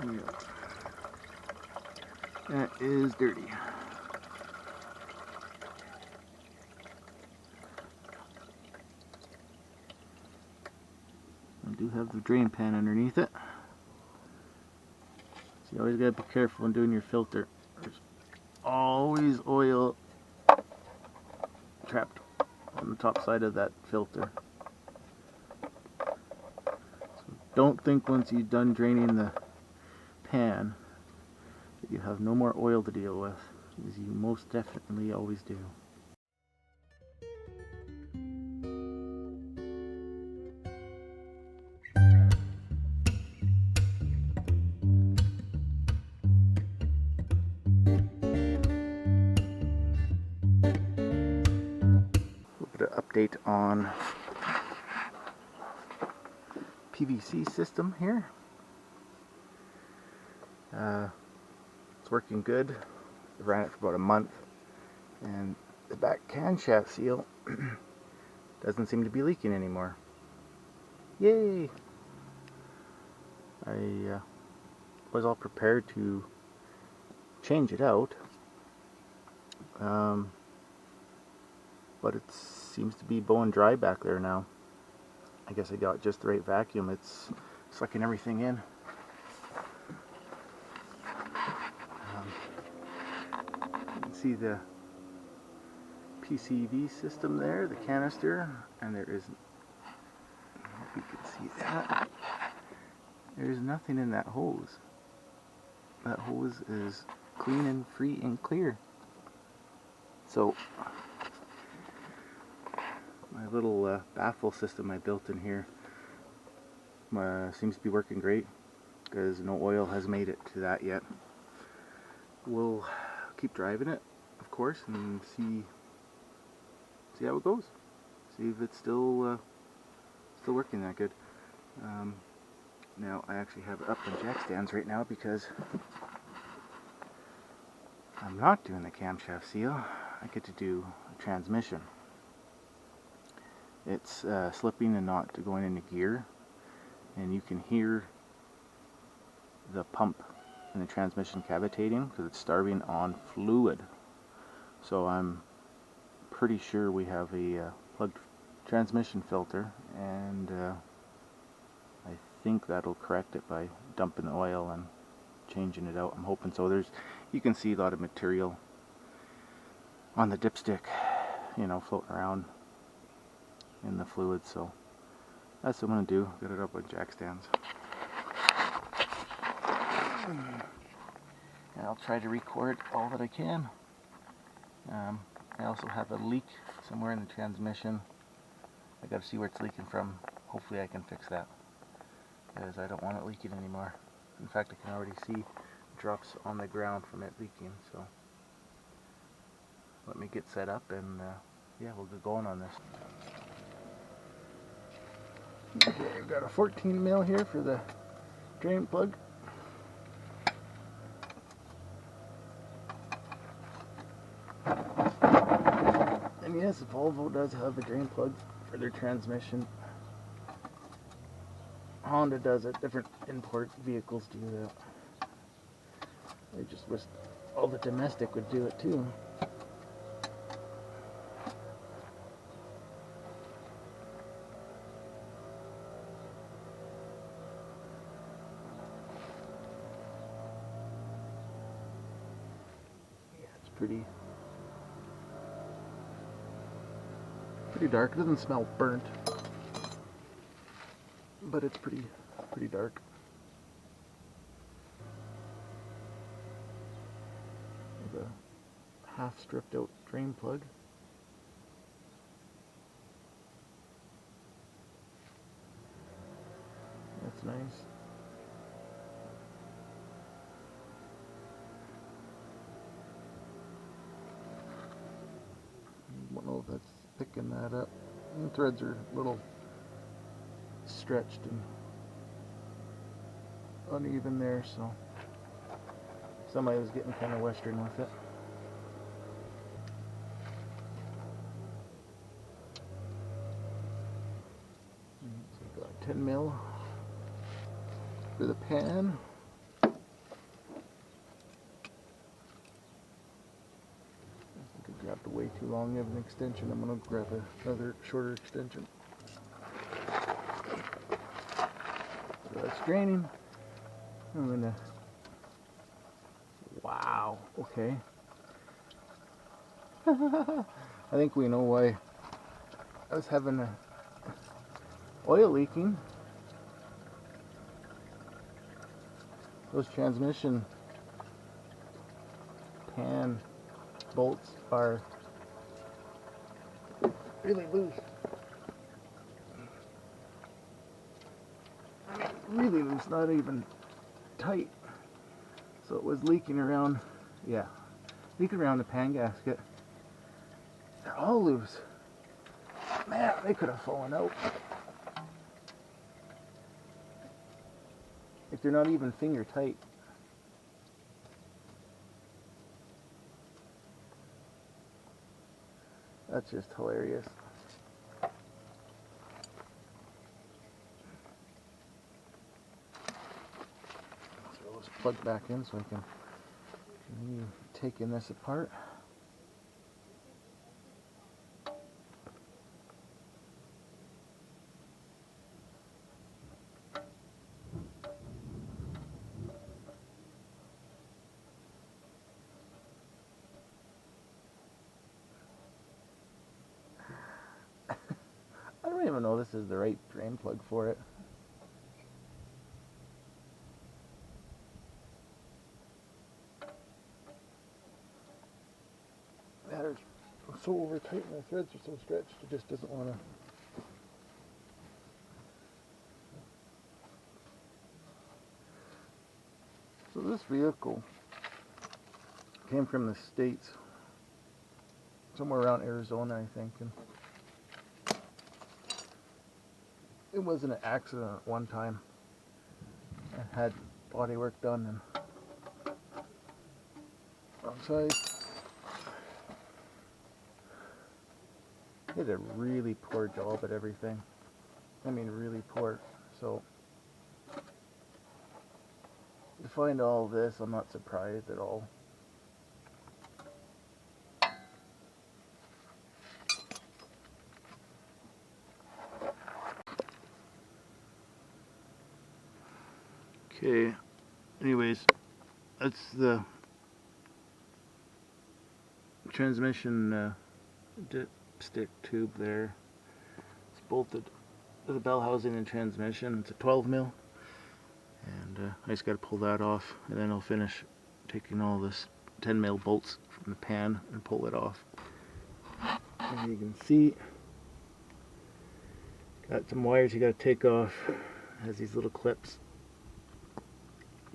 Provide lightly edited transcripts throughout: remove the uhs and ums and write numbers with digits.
Yeah. That is dirty. I do have the drain pan underneath it. So you always gotta be careful when doing your filter. There's always oil trapped on the top side of that filter. So don't think once you've done draining the pan that you have no more oil to deal with, because you most definitely always do. A little bit of update on PVC system here. It's working good. I ran it for about a month, and the back camshaft seal doesn't seem to be leaking anymore. Yay! I was all prepared to change it out, but it seems to be bone dry back there now. I guess I got just the right vacuum. It's sucking everything in. You can see the PCV system there, the canister, and there is, I hope you can see that, there's nothing in that hose. That hose is clean and free and clear. So my little baffle system I built in here seems to be working great, because no oil has made it to that yet. We'll keep driving it, of course, and see how it goes. See if it's still working that good. Now I actually have it up on jack stands right now because I'm not doing the camshaft seal. I get to do a transmission. It's slipping and not going into gear, and you can hear the pump in the transmission cavitating because it's starving on fluid. So I'm pretty sure we have a plugged transmission filter, and I think that'll correct it by dumping the oil and changing it out. I'm hoping so. You can see a lot of material on the dipstick, you know, floating around in the fluid, so that's what I'm going to do. Get it up on jack stands. And I'll try to record all that I can. I also have a leak somewhere in the transmission. I got to see where it's leaking from. Hopefully I can fix that, because I don't want it leaking anymore. In fact, I can already see drops on the ground from it leaking. So let me get set up, and yeah, we'll get going on this. Okay, we've got a 14 mil here for the drain plug. And yes, Volvo does have a drain plug for their transmission. Honda does it. Different import vehicles do that. I just wish all the domestic would do it too. Yeah, it's pretty dark. It doesn't smell burnt, but it's pretty dark. With a half stripped out drain plug. That's nice. I don't know if that's picking that up. The threads are a little stretched and uneven there, so somebody was getting kind of western with it. So we've got 10 mil for the pan. got the way too long of an extension. I'm gonna grab another shorter extension. So that's draining. I'm gonna, wow, okay. I think we know why I was having a oil leaking. Those transmission pan bolts are really loose. I mean, really loose, not even tight. So it was leaking around, yeah, leaking around the pan gasket. They're all loose. Man, they could have fallen out. Like, they're not even finger tight. That's just hilarious. So let's plug back in so I can continue taking this apart. I don't even know this is the right drain plug for it. Matters so over tight and the threads are so stretched, it just doesn't want to. So this vehicle came from the States, somewhere around Arizona, I think, and it was an accident at one time. I had body work done and wrong side. Did a really poor job at everything. I mean, really poor. So to find all this, I'm not surprised at all. Okay, anyways, that's the transmission dipstick tube there. It's bolted to the bell housing and transmission. It's a 12 mil, and I just got to pull that off, and then I'll finish taking all this 10 mil bolts from the pan and pull it off. And you can see, got some wires you got to take off. It has these little clips.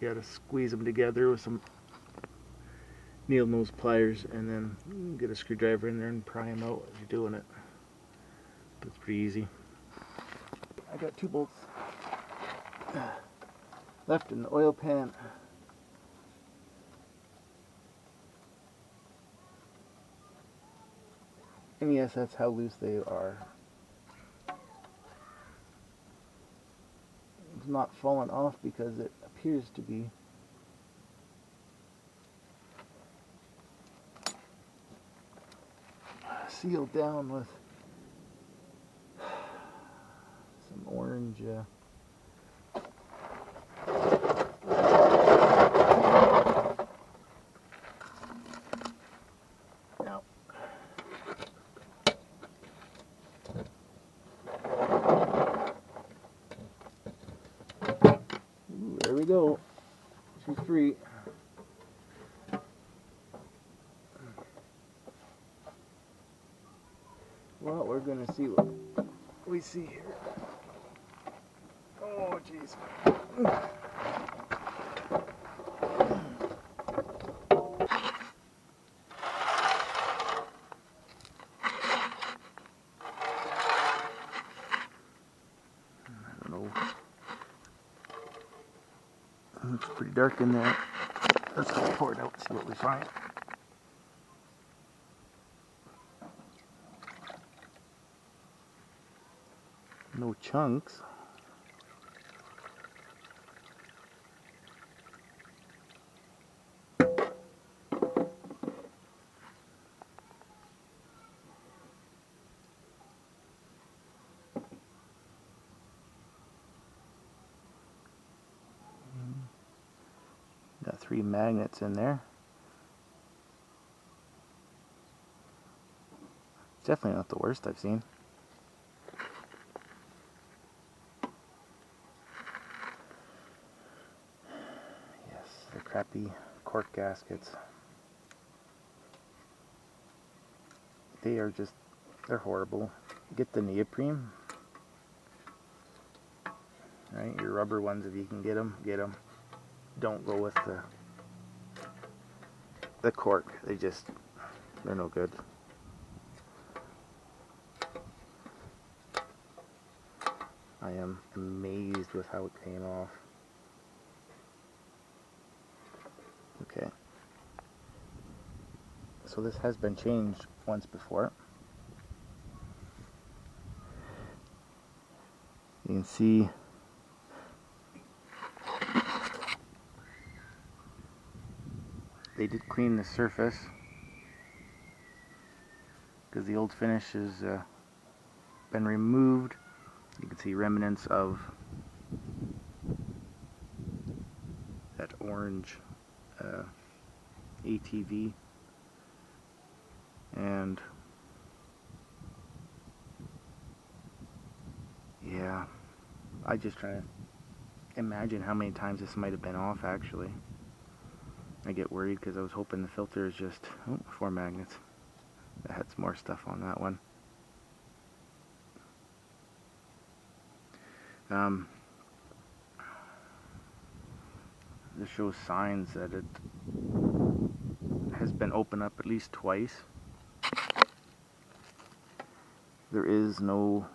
You got to squeeze them together with some needle nose pliers, and then get a screwdriver in there and pry them out as you're doing it. It's pretty easy. I got 2 bolts left in the oil pan. And yes, that's how loose they are. It's not falling off because it appears to be sealed down with some orange now. Ooh, there we go. She's free. Well, we're going to see what we see here. Oh, jeez. I don't know. It's pretty dark in there. Let's go pour it out and see what we find. No chunks. 3 magnets in there. It's definitely not the worst I've seen. Yes, the crappy cork gaskets. They're horrible. Get the neoprene. Right, your rubber ones, if you can get them, get them. Don't go with the cork. They're no good. I am amazed with how it came off. Okay. So this has been changed once before. You can see they did clean the surface because the old finish has been removed. You can see remnants of that orange ATV, and yeah, I just try to imagine how many times this might have been off. Actually, I get worried because I was hoping the filter is just 4 magnets. That had some more stuff on that one. This shows signs that it has been opened up at least twice. There is no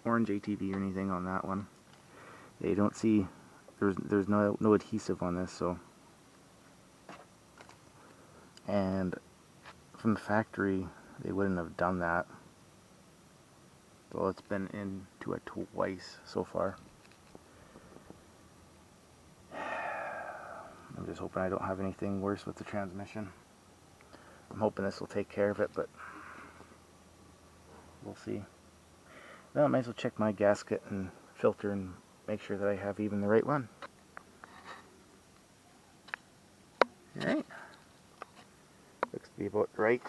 orange ATV or anything on that one. You don't see, there's no adhesive on this, so. And from the factory, they wouldn't have done that. So it's been into it twice so far. I'm just hoping I don't have anything worse with the transmission. I'm hoping this will take care of it, but we'll see. Well, I might as well check my gasket and filter and make sure that I have even the right one. Alright. Looks to be about right.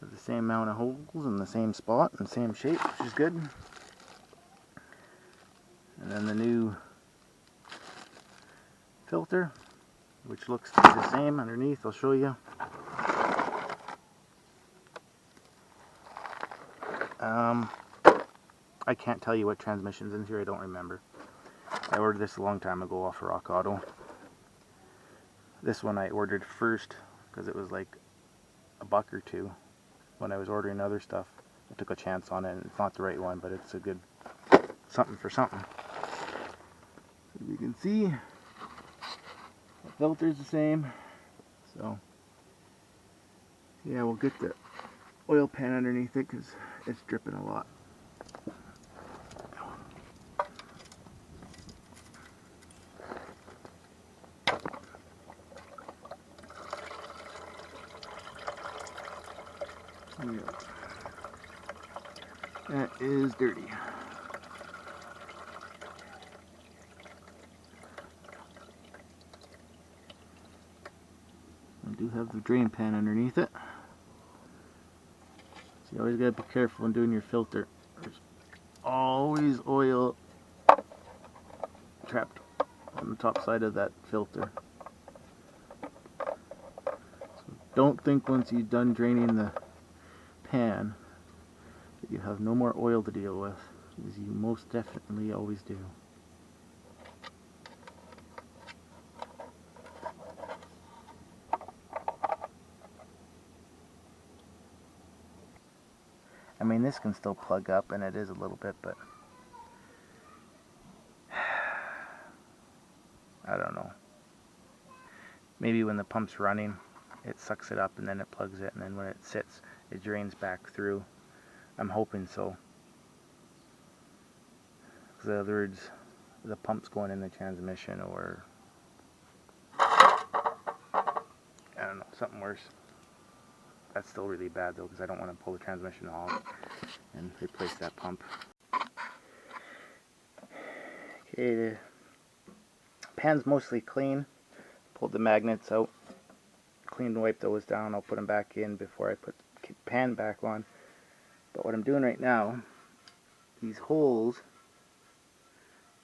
The same amount of holes in the same spot and same shape, which is good. And then the new filter, which looks to be the same underneath. I'll show you. I can't tell you what transmission's in here. I don't remember. I ordered this a long time ago off of Rock Auto. This one I ordered first because it was like $1 or $2. When I was ordering other stuff, I took a chance on it, and it's not the right one, but it's a good something for something. As you can see, the filter's the same, so yeah, we'll get the oil pan underneath it because it's dripping a lot. Yeah. That is dirty. I do have the drain pan underneath it. So you always gotta be careful when doing your filter. There's always oil trapped on the top side of that filter. So don't think once you're done draining the pan that you have no more oil to deal with, because you most definitely always do. I mean, this can still plug up, and it is a little bit, but I don't know. Maybe when the pump's running, it sucks it up and then it plugs it, and then when it sits, it drains back through. I'm hoping so. Because in other words, the pump's going in the transmission, or I don't know, something worse. That's still really bad though, because I don't want to pull the transmission off and replace that pump. Okay, the pan's mostly clean. Pulled the magnets out, cleaned and wiped those down. I'll put them back in before I put the pan back on. But what I'm doing right now, these holes,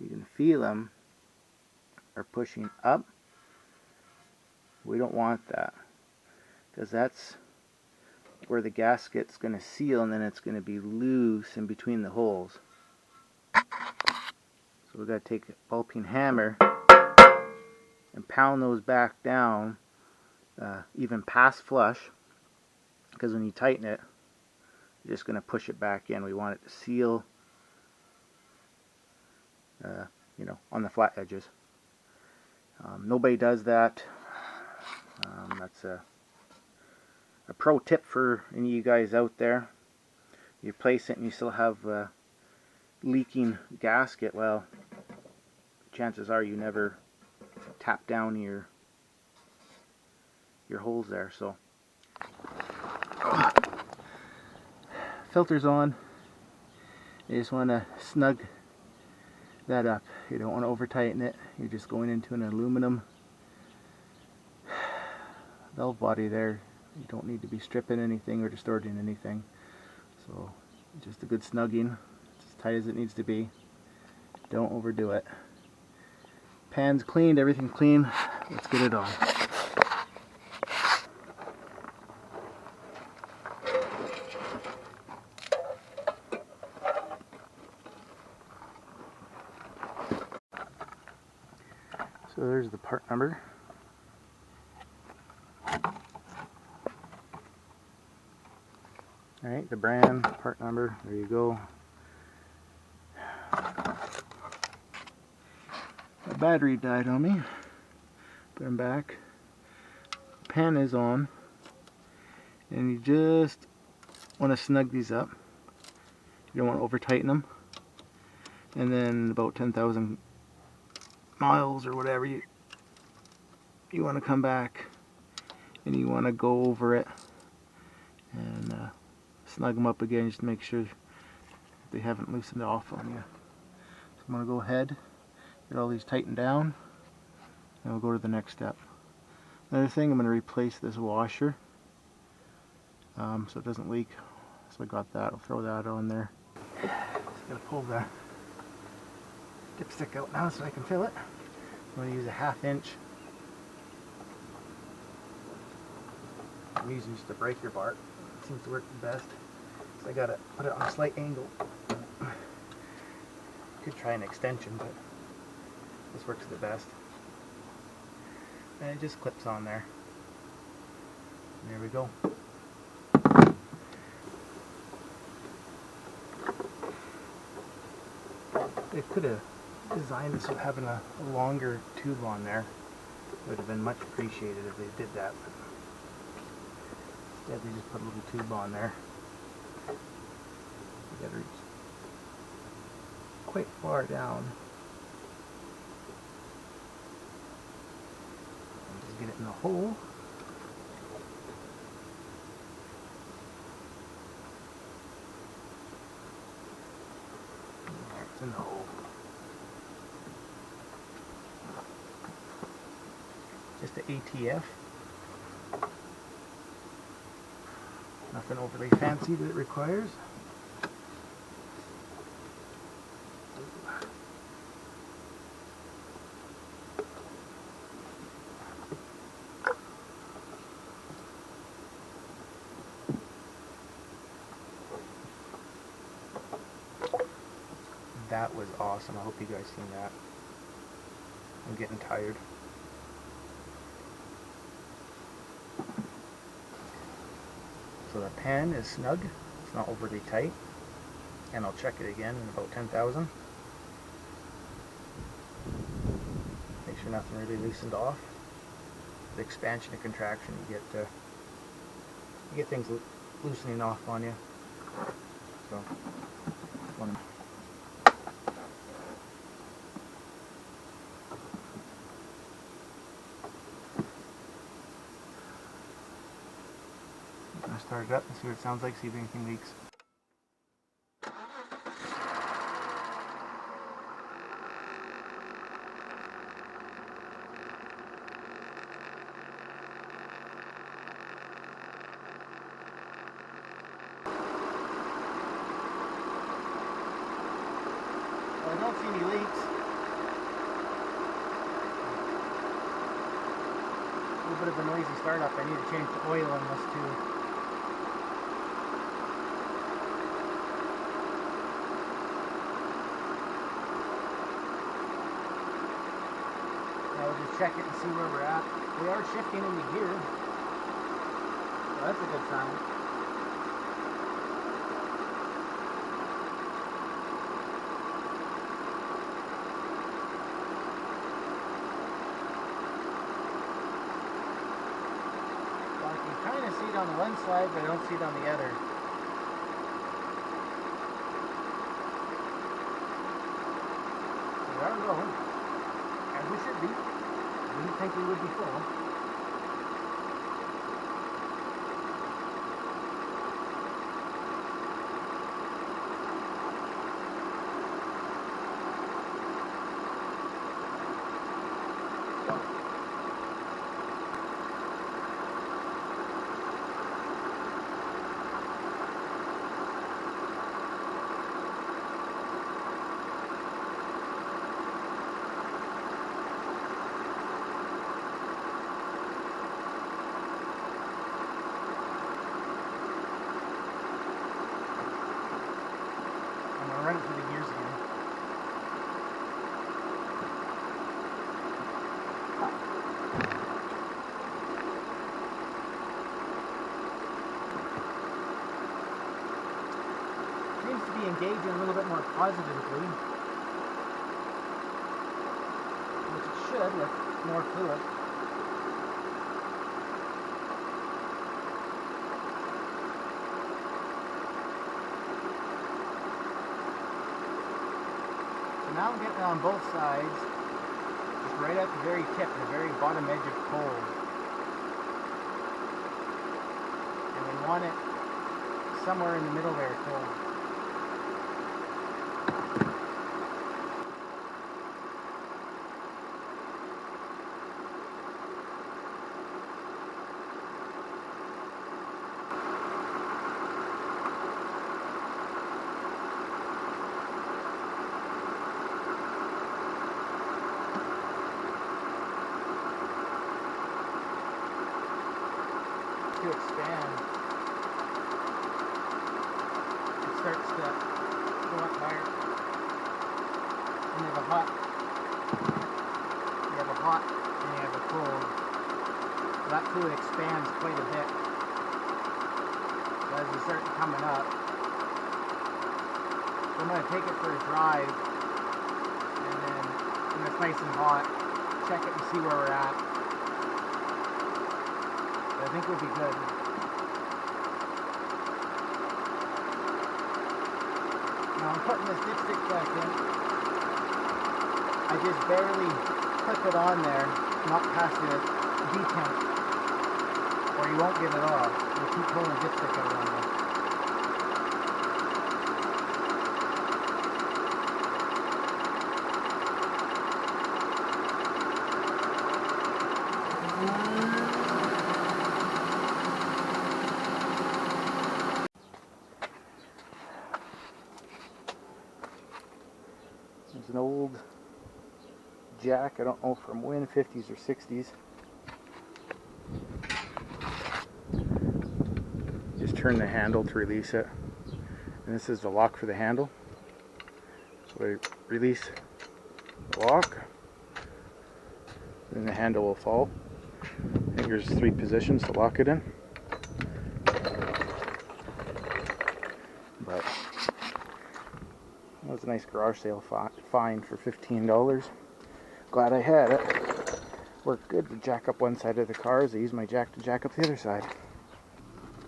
you can feel them, are pushing up. We don't want that, because that's where the gasket's going to seal, and then it's going to be loose in between the holes. So we've got to take a ball peen hammer and pound those back down, even past flush, because when you tighten it, you're just going to push it back in. We want it to seal, you know, on the flat edges. Nobody does that. That's a pro tip for any of you guys out there. You place it and you still have a leaking gasket. Well, chances are you never tap down your holes there. So filter's on. You just want to snug that up. You don't want to over tighten it. You're just going into an aluminum valve body there. You don't need to be stripping anything or distorting anything. So just a good snugging. It's as tight as it needs to be. Don't overdo it. Pan's cleaned, everything's clean. Let's get it on. So there's the part number. Alright, the brand, part number, there you go. The battery died on me. Put them back. Pan is on. And you just want to snug these up. You don't want to over tighten them. And then about 10,000 miles or whatever, you want to come back and you want to go over it and snug them up again, just to make sure they haven't loosened off on you. So I'm going to go ahead, get all these tightened down, and we'll go to the next step. Another thing, I'm going to replace this washer so it doesn't leak. So I got that, I'll throw that on there. Just got to pull the dipstick out now so I can fill it. I'm going to use a 1/2 inch. I'm using just a breaker bar. It seems to work the best. So I got to put it on a slight angle. Could try an extension, but this works the best. And it just clips on there. And there we go. They could have designed this with having a longer tube on there. It would have been much appreciated if they did that. But instead they just put a little tube on there. You gotta reach quite far down. And just get it in the hole. There, it's in the hole. Just the ATF. Nothing overly fancy that it requires. That was awesome. I hope you guys seen that. I'm getting tired. So the pan is snug. It's not overly tight. And I'll check it again in about 10,000. Make sure nothing really loosened off. The expansion and contraction, you get things loosening off on you. So, I'm going to start it up and see what it sounds like, see if anything leaks. any leaks. A little bit of a noisy startup. I need to change the oil on this too. Now we'll just check it and see where we're at. We are shifting into gear, so that's a good sign. Well, I can kind of see it on the one side, but I don't see it on the other. So we are going, as we should be. I didn't think we would be full. Run it through the gears again. Seems to be engaging a little bit more positively, which it should with more fluid. Now I'm getting it on both sides, just right at the very tip, the very bottom edge of cold. And we want it somewhere in the middle there, cold. To expand, it starts to go up higher, and you have a hot, and you have a cold. So that fluid expands quite a bit. So as you start coming up, so I'm going to take it for a drive, and then when it's nice and hot, check it and see where we're at. I think we'll be good. Now I'm putting this dipstick back in. I just barely clip it on there, not past the detent, or you won't get it off. You'll keep pulling the dipstick out on there. There's an old jack, I don't know from when, 50s or 60s. Just turn the handle to release it. And this is the lock for the handle. So I release the lock, then the handle will fall. And here's 3 positions to lock it in. But that was a nice garage sale find for $15. Glad I had it. Worked good to jack up one side of the car as I use my jack to jack up the other side.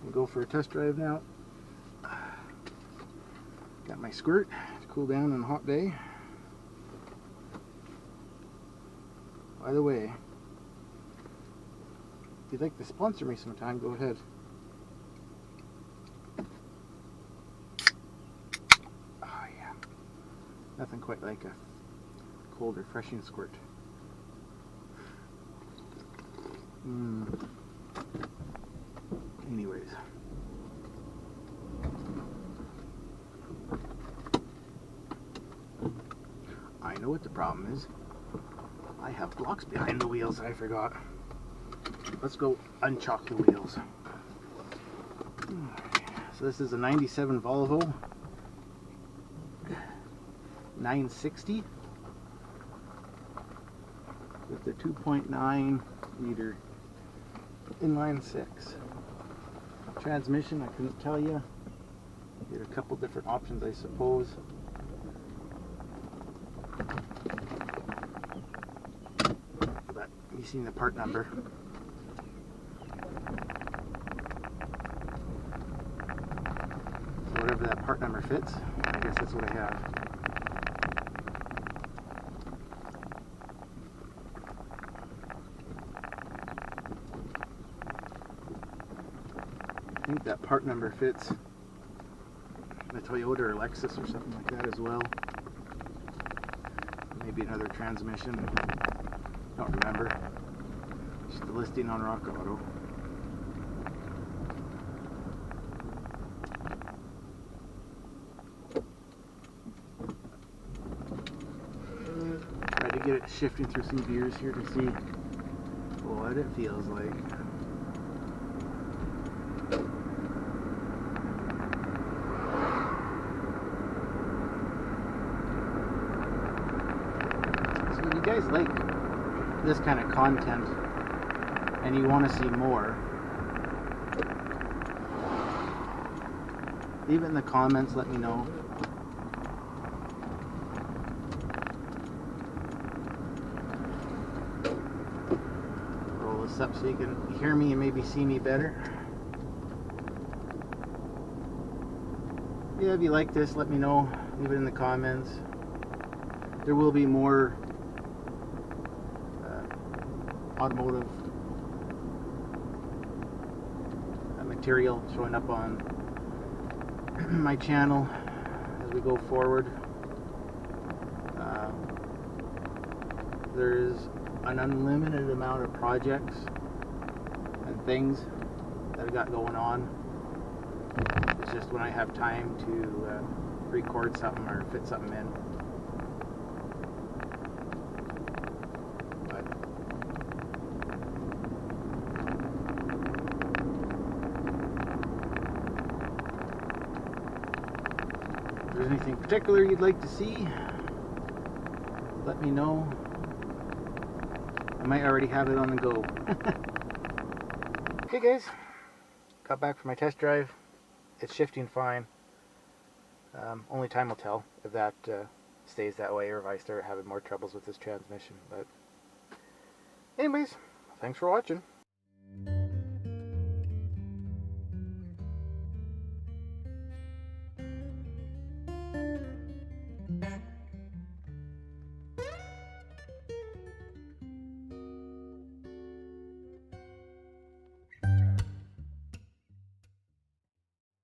We'll go for a test drive now. Got my squirt to cool down on a hot day. By the way, if you'd like to sponsor me sometime, go ahead. Oh yeah, nothing quite like a cold, refreshing squirt. Anyways. know what the problem is. I have blocks behind the wheels I forgot. Let's go unchock the wheels. So this is a 97 Volvo 960 with the 2.9 liter inline six transmission. I couldn't tell you. You had a couple different options, I suppose. But you seen the part number. So whatever that part number fits, I guess that's what I have. I think that part number fits the Toyota or Lexus or something like that as well. Maybe another transmission. Don't remember. Just the listing on Rock Auto. Try to get it shifting through some gears here to see what it feels like. If you guys like this kind of content and you want to see more, leave it in the comments, let me know. Roll this up so you can hear me and maybe see me better. Yeah, if you like this, let me know. Leave it in the comments. There will be more automotive material showing up on my channel as we go forward. There's an unlimited amount of projects and things that I've got going on. It's just when I have time to record something or fit something in. If there's anything particular you'd like to see, let me know. I might already have it on the go. Okay guys, got back from my test drive. It's shifting fine. Only time will tell if that stays that way or if I start having more troubles with this transmission. But anyways, thanks for watching.